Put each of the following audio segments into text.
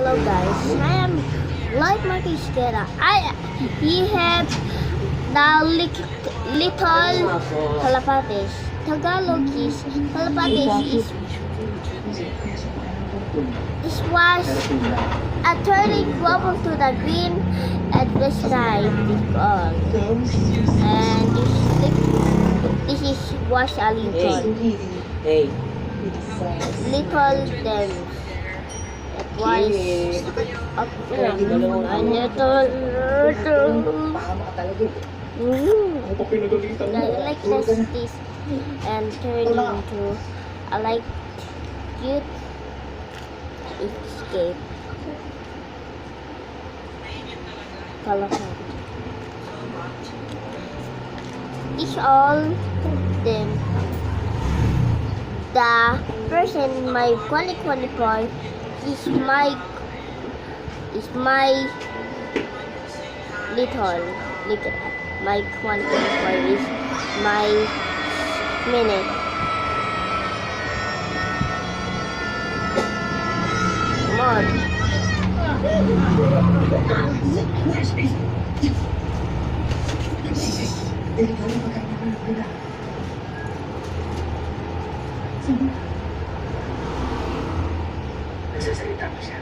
Hello guys, I am like Marcus Guerra. He have the little Calapates. Tagalog is Calapates is this was a turning bubble to the green at the sky and this was a little them. It was a like this and turned into a like cute escape. It's all them. The person in my 2024 is my little my 2024 is my minute. Come on. Nagsasalita pa siya.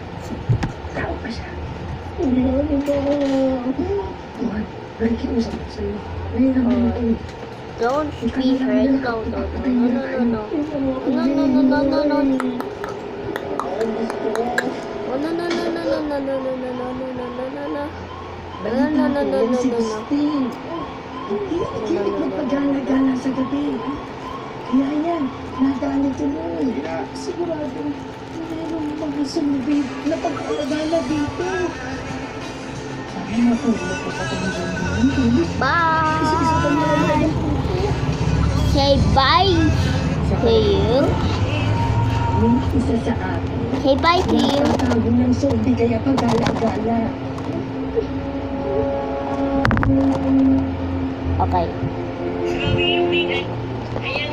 Tao pa siya. Nakikiusap ko sa'yo. Don't be hurt. No. Hindi magpagala-gala sa gabi. Kaya yan, nadali tuloy. Sigurado, mayroong mga sumibig na pag-alagala dito. Sabi nga po, Bye. Say bye to you. Isa sa akin. Say bye to you. Nakatago ng zombie kaya pag-alagala. Okay. Grabe yung bigay. Ayan.